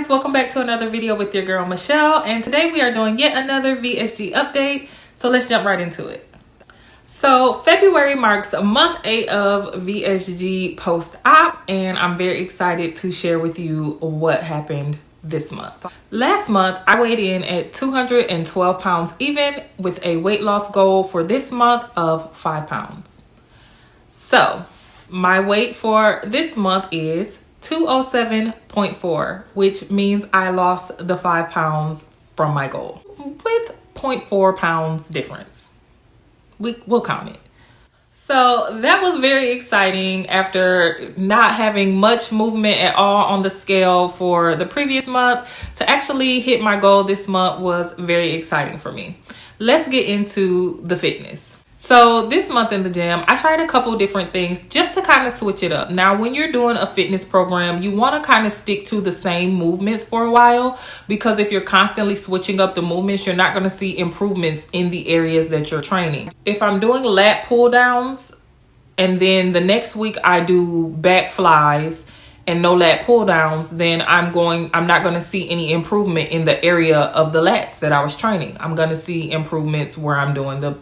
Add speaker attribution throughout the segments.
Speaker 1: lovers, welcome back to another video with your girl Michelle, and today we are doing yet another VSG update. So let's jump right into it. So February marks month 8 of VSG post-op, and I'm very excited to share with you what happened this month. Last month I weighed in at 212 pounds even, with a weight loss goal for this month of 5 pounds. So my weight for this month is 207.4, which means I lost the 5 pounds from my goal with 0.4 pounds difference. We'll count it. So that was very exciting. After not having much movement at all on the scale for the previous month, to actually hit my goal this month was very exciting for me. Let's get into the fitness. So this month in the gym, I tried a couple different things just to kind of switch it up. Now, when you're doing a fitness program, you want to kind of stick to the same movements for a while, because if you're constantly switching up the movements, you're not going to see improvements in the areas that you're training. If I'm doing lat pull downs and then the next week I do back flies and no lat pull downs, then I'm not going to see any improvement in the area of the lats that I was training. I'm going to see improvements where I'm doing the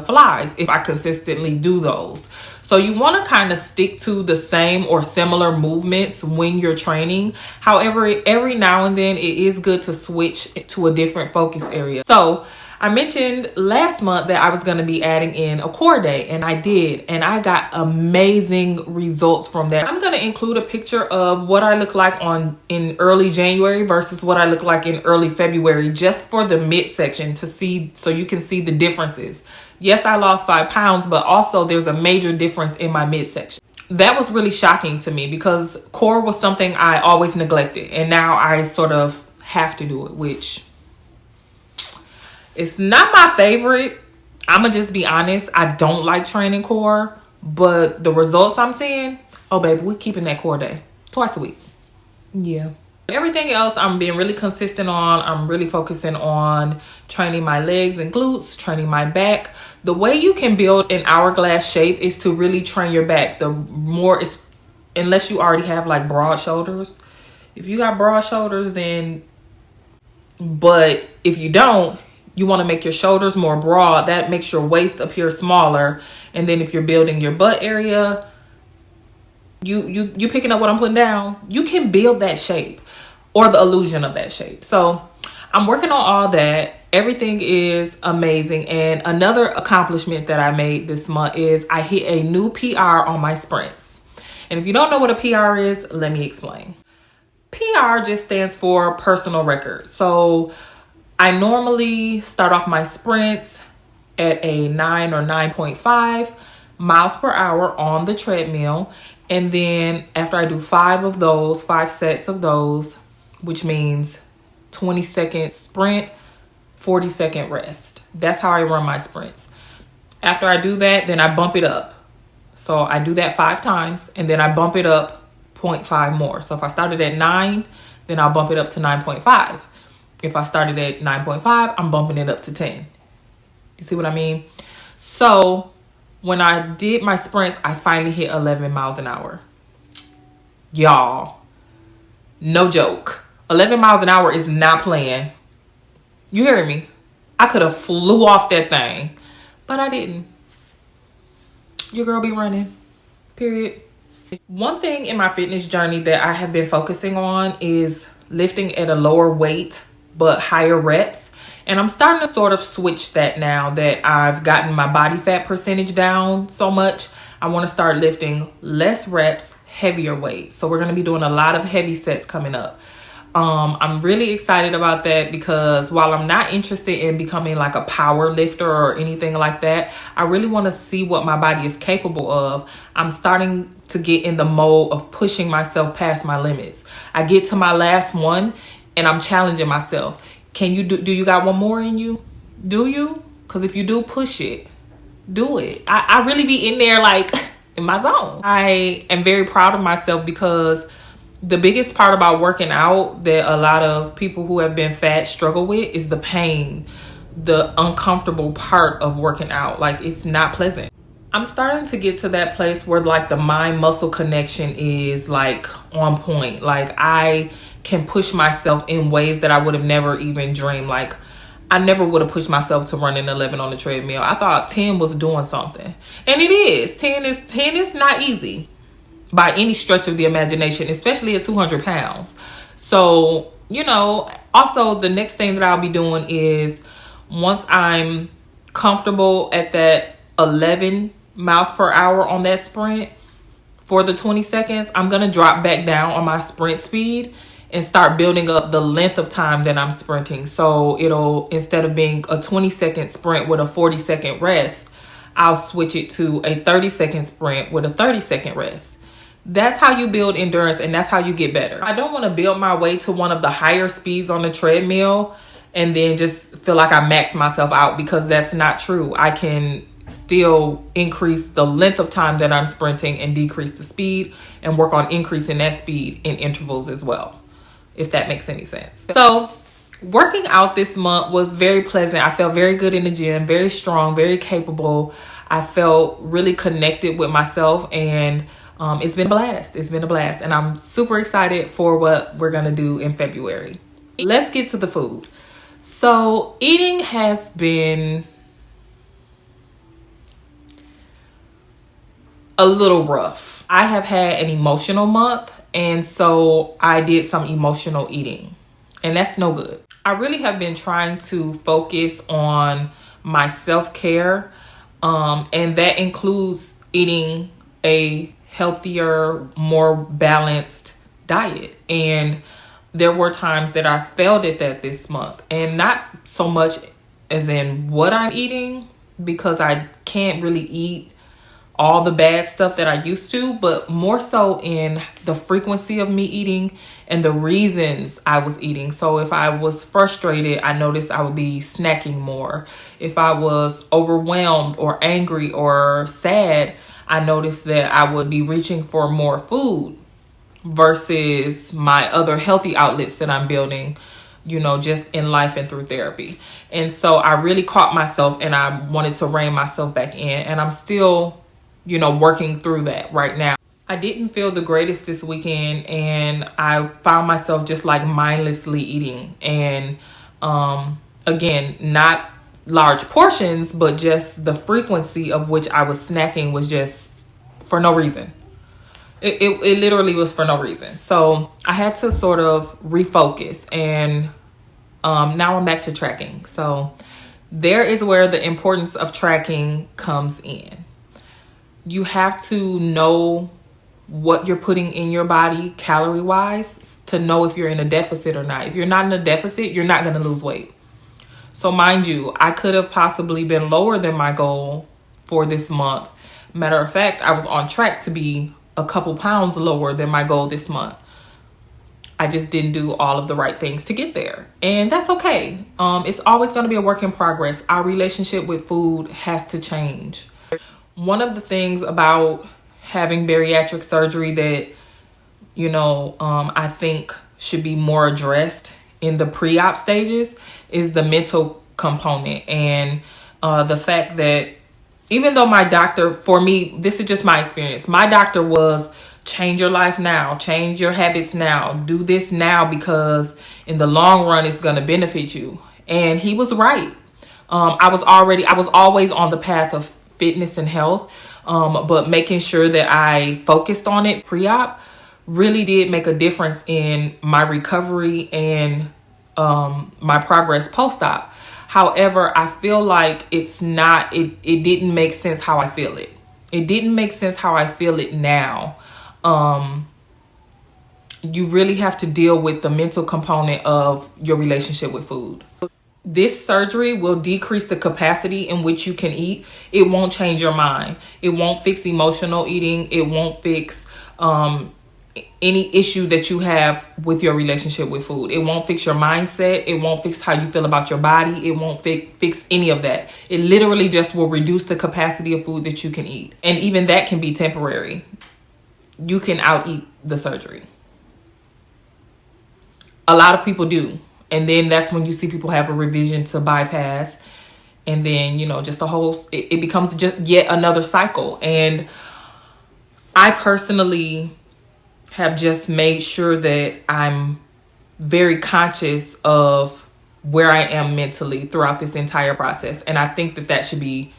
Speaker 1: flies if I consistently do those. So you want to kind of stick to the same or similar movements when you're training. However, every now and then it is good to switch to a different focus area. So I mentioned last month that I was going to be adding in a core day, and I did, and I got amazing results from that. I'm going to include a picture of what I look like in early January versus what I look like in early February, just for the midsection to see, so you can see the differences. Yes, I lost 5 pounds, but also there's a major difference in my midsection. That was really shocking to me because core was something I always neglected, and now I sort of have to do it, which it's not my favorite. I'm gonna just be honest. I don't like training core, but the results I'm seeing, oh baby, we're keeping that core day twice a week. Yeah. Everything else I'm being really consistent on. I'm really focusing on training my legs and glutes, training my back. The way you can build an hourglass shape is to really train your back. The more is, unless you already have like broad shoulders. If you got broad shoulders, then, but if you don't, you want to make your shoulders more broad. That makes your waist appear smaller. And then if you're building your butt area, you picking up what I'm putting down, you can build that shape or the illusion of that shape. So I'm working on all that. Everything is amazing. And another accomplishment that I made this month is I hit a new PR on my sprints. And if you don't know what a PR is, let me explain. PR just stands for personal record. So I normally start off my sprints at a 9 or 9.5 miles per hour on the treadmill. And then after I do 5 sets of those, which means 20-second sprint, 40-second rest. That's how I run my sprints. After I do that, then I bump it up. So I do that 5 times, and then I bump it up 0.5 more. So if I started at 9, then I'll bump it up to 9.5. If I started at 9.5, I'm bumping it up to 10. You see what I mean? So when I did my sprints, I finally hit 11 miles an hour. Y'all, no joke. 11 miles an hour is not playing. You hear me? I could have flew off that thing, but I didn't. Your girl be running, period. One thing in my fitness journey that I have been focusing on is lifting at a lower weight but higher reps. And I'm starting to sort of switch that now that I've gotten my body fat percentage down so much. I want to start lifting less reps, heavier weight. So we're going to be doing a lot of heavy sets coming up. I'm really excited about that because while I'm not interested in becoming like a power lifter or anything like that, I really want to see what my body is capable of. I'm starting to get in the mode of pushing myself past my limits. I get to my last one and I'm challenging myself. Can you do you got one more in you? Do you? Because if you do, push it. Do it. I really be in there like in my zone. I am very proud of myself because the biggest part about working out that a lot of people who have been fat struggle with is the pain, the uncomfortable part of working out. Like, it's not pleasant. I'm starting to get to that place where like the mind muscle connection is like on point. Like I can push myself in ways that I would have never even dreamed. Like I never would have pushed myself to run an 11 on the treadmill. I thought 10 was doing something. And it is. 10 is not easy by any stretch of the imagination, especially at 200 pounds. So, you know, also the next thing that I'll be doing is once I'm comfortable at that 11 miles per hour on that sprint for the 20 seconds, I'm going to drop back down on my sprint speed and start building up the length of time that I'm sprinting. So it'll, instead of being a 20-second sprint with a 40-second rest, I'll switch it to a 30-second sprint with a 30-second rest. That's how you build endurance, and that's how you get better. I don't want to build my way to one of the higher speeds on the treadmill and then just feel like I maxed myself out, because that's not true. I can still increase the length of time that I'm sprinting and decrease the speed and work on increasing that speed in intervals as well, if that makes any sense. So working out this month was very pleasant. I felt very good in the gym, very strong, very capable. I felt really connected with myself, and it's been a blast. It's been a blast. And I'm super excited for what we're going to do in February. Let's get to the food. So eating has been a little rough. I have had an emotional month, and so I did some emotional eating, and that's no good. I really have been trying to focus on my self-care, and that includes eating a healthier, more balanced diet. And there were times that I failed at that this month, and not so much as in what I'm eating, because I can't really eat all the bad stuff that I used to, but more so in the frequency of me eating and the reasons I was eating. So if I was frustrated, I noticed I would be snacking more. If I was overwhelmed or angry or sad, I noticed that I would be reaching for more food versus my other healthy outlets that I'm building, you know, just in life and through therapy. And so I really caught myself, and I wanted to rein myself back in, and I'm still, you know, working through that right now. I didn't feel the greatest this weekend, and I found myself just like mindlessly eating. And again, not large portions, but just the frequency of which I was snacking was just for no reason. It literally was for no reason. So I had to sort of refocus, and now I'm back to tracking. So there is where the importance of tracking comes in. You have to know what you're putting in your body calorie wise to know if you're in a deficit or not. If you're not in a deficit, you're not going to lose weight. So mind you, I could have possibly been lower than my goal for this month. Matter of fact, I was on track to be a couple pounds lower than my goal this month. I just didn't do all of the right things to get there. And that's okay. It's always going to be a work in progress. Our relationship with food has to change. One of the things about having bariatric surgery that, you know, I think should be more addressed in the pre-op stages is the mental component, and the fact that even though my doctor, for me, this is just my experience, my doctor was change your life now, change your habits now, do this now, because in the long run it's going to benefit you. And he was right. I was always on the path of fitness and health, but making sure that I focused on it pre-op really did make a difference in my recovery and my progress post-op. However, I feel like it didn't make sense how I feel it. It didn't make sense how I feel it now. You really have to deal with the mental component of your relationship with food. This surgery will decrease the capacity in which you can eat. It won't change your mind. It won't fix emotional eating. It won't fix any issue that you have with your relationship with food. It won't fix your mindset. It won't fix how you feel about your body. It won't fix any of that. It literally just will reduce the capacity of food that you can eat. And even that can be temporary. You can out-eat the surgery. A lot of people do. And then that's when you see people have a revision to bypass And then, you know, just it becomes just yet another cycle. And I personally have just made sure that I'm very conscious of where I am mentally throughout this entire process. And I think that should be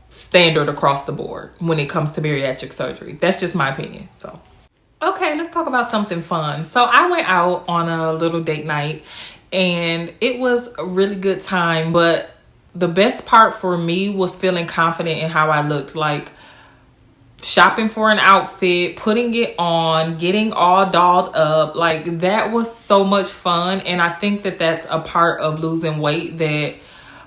Speaker 1: standard across the board when it comes to bariatric surgery. That's just my opinion. So, okay, let's talk about something fun. So I went out on a little date night and it was a really good time. But the best part for me was feeling confident in how I looked. Like, shopping for an outfit, putting it on, getting all dolled up. Like, that was so much fun. And I think that that's a part of losing weight that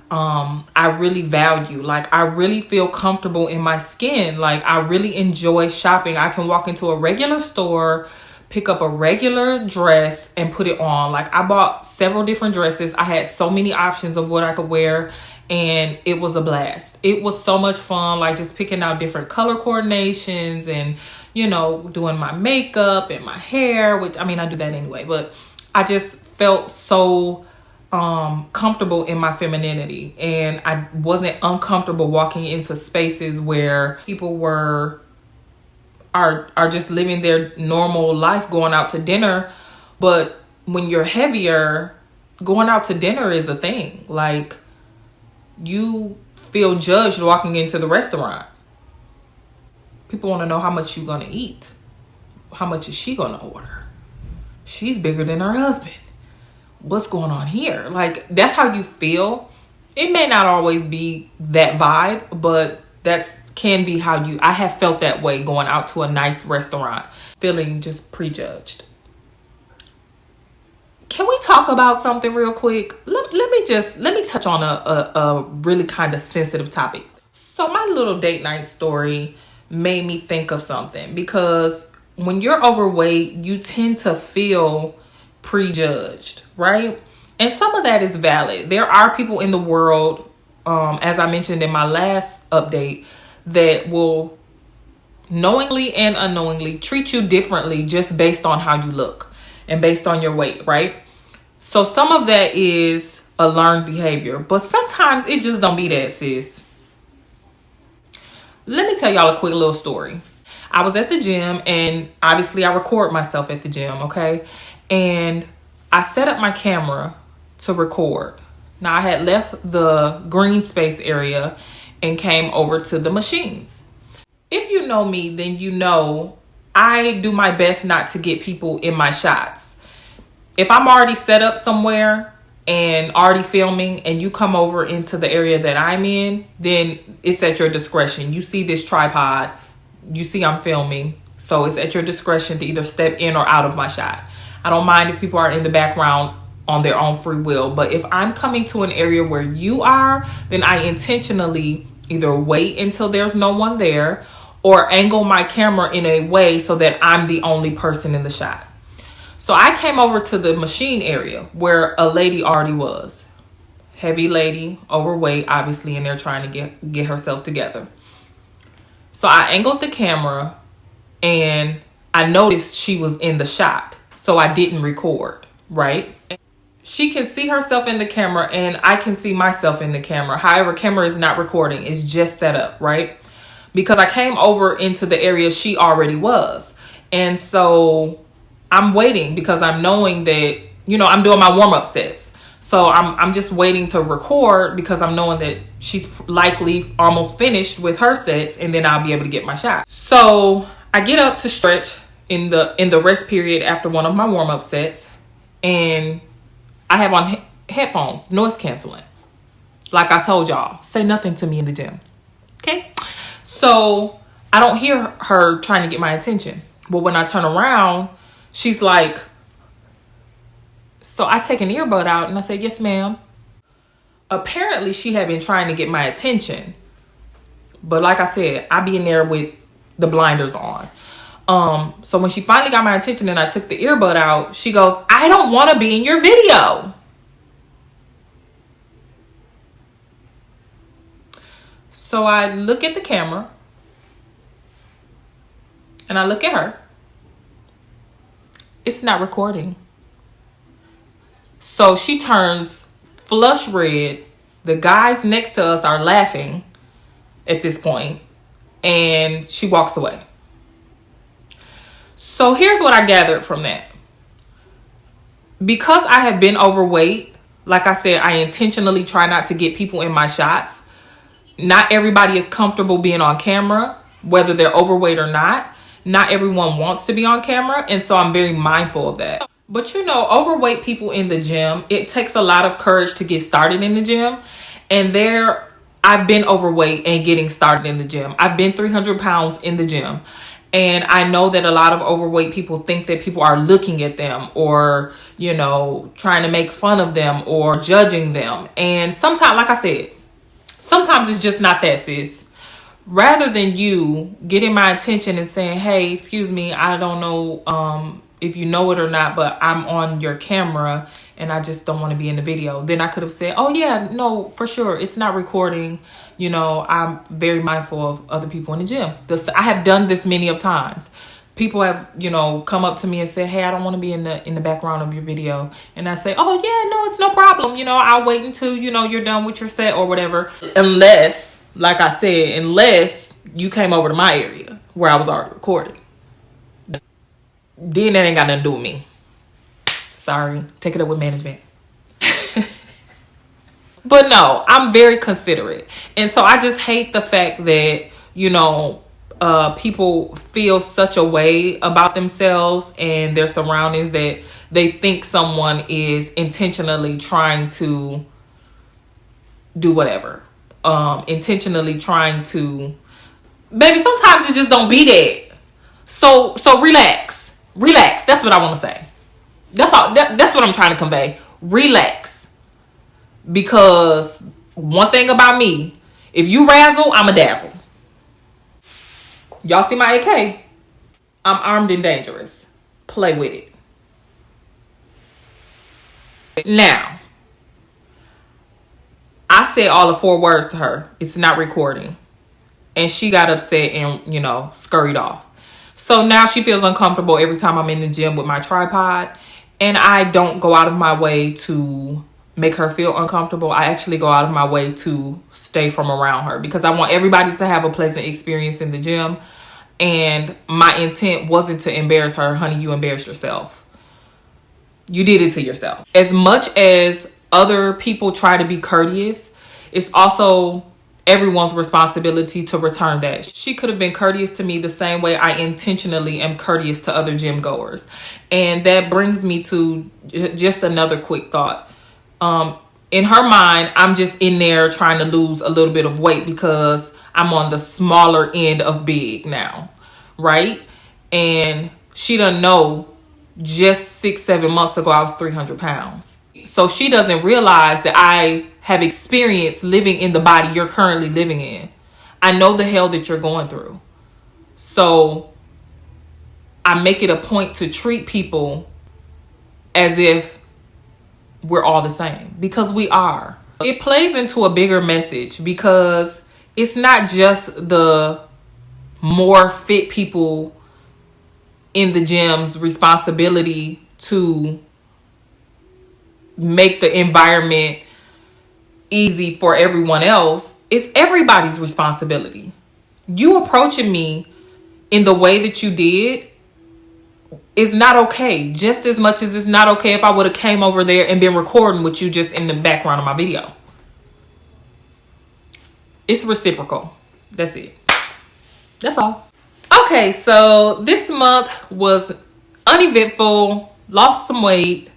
Speaker 1: I really value. Like, I really feel comfortable in my skin. Like, I really enjoy shopping. I can walk into a regular store, pick up a regular dress and put it on. Like, I bought several different dresses. I had so many options of what I could wear. And it was a blast. It was so much fun, like just picking out different color coordinations and, you know, doing my makeup and my hair, which, I mean, I do that anyway. But I just felt so comfortable in my femininity. And I wasn't uncomfortable walking into spaces where people are just living their normal life, going out to dinner. But when you're heavier, going out to dinner is a thing. Like, you feel judged walking into the restaurant. People want to know how much you're going to eat. How much is she going to order? She's bigger than her husband. What's going on here? Like, that's how you feel. It may not always be that vibe, but can be how I have felt that way going out to a nice restaurant, feeling just prejudged. Can we talk about something real quick? Let me touch on a really kind of sensitive topic. So my little date night story made me think of something, because when you're overweight, you tend to feel prejudged, right? And some of that is valid. There are people in the world, as I mentioned in my last update, that will knowingly and unknowingly treat you differently just based on how you look and based on your weight, right? So some of that is a learned behavior, but sometimes it just don't be that, sis. Let me tell y'all a quick little story. I was at the gym, and obviously I record myself at the gym, okay? And I set up my camera to record. Now, I had left the green space area and came over to the machines. If you know me, then you know I do my best not to get people in my shots. If I'm already set up somewhere and already filming and you come over into the area that I'm in, then it's at your discretion. You see this tripod, you see I'm filming, so it's at your discretion to either step in or out of my shot. I don't mind if people are in the background on their own free will, but if I'm coming to an area where you are, then I intentionally either wait until there's no one there or angle my camera in a way so that I'm the only person in the shot. So I came over to the machine area where a lady already was. Heavy lady, overweight, obviously, and they're trying to get herself together. So I angled the camera and I noticed she was in the shot. So I didn't record, right? She can see herself in the camera and I can see myself in the camera. However, camera is not recording. It's just set up, right? Because I came over into the area she already was. And so I'm waiting because I'm knowing that, you know, I'm doing my warm-up sets. So I'm just waiting to record because I'm knowing that she's likely almost finished with her sets, and then I'll be able to get my shot. So I get up to stretch in the rest period after one of my warm-up sets, and I have on headphones, noise canceling. Like I told y'all, say nothing to me in the gym. Okay? So I don't hear her trying to get my attention. But when I turn around, she's like, so I take an earbud out and I say, yes, ma'am. Apparently she had been trying to get my attention. But like I said, I be in there with the blinders on. So when she finally got my attention and I took the earbud out, she goes, I don't want to be in your video. So I look at the camera and I look at her. It's not recording. So she turns flush red The guys next to us are laughing at this point, and she walks away. So here's what I gathered from that. Because I have been overweight, like I said, I intentionally try not to get people in my shots. Not everybody is comfortable being on camera, whether they're overweight or not. Not everyone wants to be on camera, and so I'm very mindful of that. But you know, overweight people in the gym, it takes a lot of courage to get started in the gym. And I've been overweight and getting started in the gym. I've been 300 pounds in the gym. And I know that a lot of overweight people think that people are looking at them or, you know, trying to make fun of them or judging them. And sometimes, like I said, sometimes it's just not that, sis. Rather than you getting my attention and saying, hey, excuse me, I don't know if you know it or not, but I'm on your camera and I just don't want to be in the video. Then I could have said, oh yeah, no, for sure, it's not recording. You know, I'm very mindful of other people in the gym. I have done this many of times. People have, you know, come up to me and say, hey, I don't want to be in the background of your video. And I say, oh yeah, no, it's no problem. You know, I'll wait until, you know, you're done with your set or whatever. Unless, like I said, unless you came over to my area where I was already recording. Then that ain't got nothing to do with me. Sorry. Take it up with management. But no, I'm very considerate. And so I just hate the fact that, you know, people feel such a way about themselves and their surroundings that they think someone is intentionally trying to do whatever. Intentionally trying to... Baby, sometimes it just don't be that. So relax. Relax. That's what I want to say. That's all. That's what I'm trying to convey. Relax. Because one thing about me, if you razzle, I'm a dazzle. Y'all see my AK? I'm armed and dangerous. Play with it. Now, I said all the 4 words to her. It's not recording. And she got upset and, you know, scurried off. So now she feels uncomfortable every time I'm in the gym with my tripod. And I don't go out of my way to make her feel uncomfortable. I actually go out of my way to stay from around her because I want everybody to have a pleasant experience in the gym. And my intent wasn't to embarrass her. Honey, you embarrassed yourself. You did it to yourself. As much as other people try to be courteous, it's also everyone's responsibility to return that. She could have been courteous to me the same way I intentionally am courteous to other gym goers. And that brings me to just another quick thought. In her mind, I'm just in there trying to lose a little bit of weight because I'm on the smaller end of big now, right? And she doesn't know just 6-7 months ago I was 300 pounds. So she doesn't realize that I have experienced living in the body you're currently living in. I know the hell that you're going through. So I make it a point to treat people as if we're all the same, because we are. It plays into a bigger message because it's not just the more fit people in the gym's responsibility to make the environment easy for everyone else. It's everybody's responsibility. You approaching me in the way that you did is not okay. Just as much as it's not okay if I would have came over there and been recording with you just in the background of my video. It's reciprocal. That's it. That's all. Okay, so this month was uneventful. Lost some weight.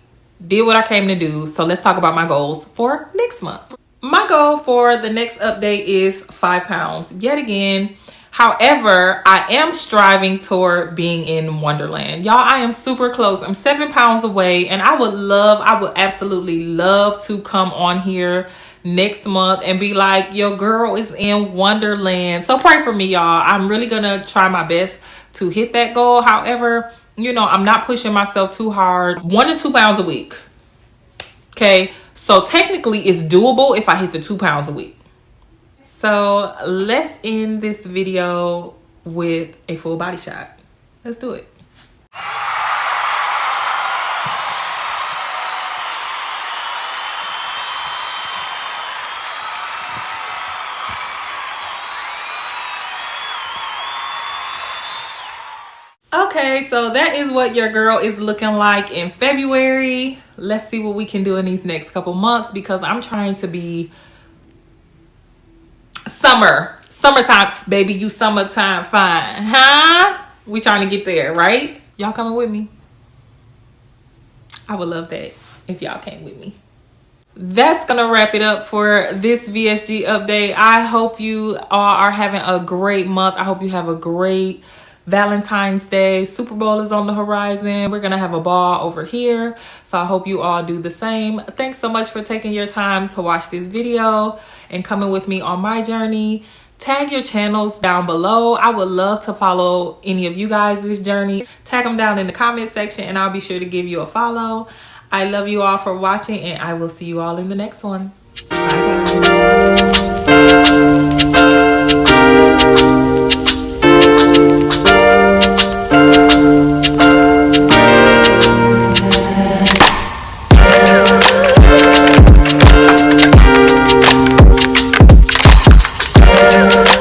Speaker 1: Did what I came to do. So let's talk about my goals for next month. My goal for the next update is 5 pounds. Yet again. However, I am striving toward being in Wonderland. Y'all, I am super close. I'm 7 pounds away, and I would absolutely love to come on here next month and be like, your girl is in Wonderland. So pray for me, y'all. I'm really gonna try my best to hit that goal. However, you know, I'm not pushing myself too hard. 1 to 2 pounds a week. Okay, so technically it's doable if I hit the 2 pounds a week. So let's end this video with a full body shot. Let's do it. Okay, so that is what your girl is looking like in February. Let's see what we can do in these next couple months, because I'm trying to be summertime, baby. You summertime fine, huh? We trying to get there, right? Y'all coming with me? I would love that if y'all came with me. That's gonna wrap it up for this VSG update. I hope you all are having a great month. I hope you have a great Valentine's Day. Super Bowl is on the horizon. We're gonna have a ball over here, so I hope you all do the same. Thanks so much for taking your time to watch this video and coming with me on my journey. Tag your channels down below. I would love to follow any of you guys' journey. Tag them down in the comment section and I'll be sure to give you a follow. I love you all for watching, and I will see you all in the next one. Bye, guys.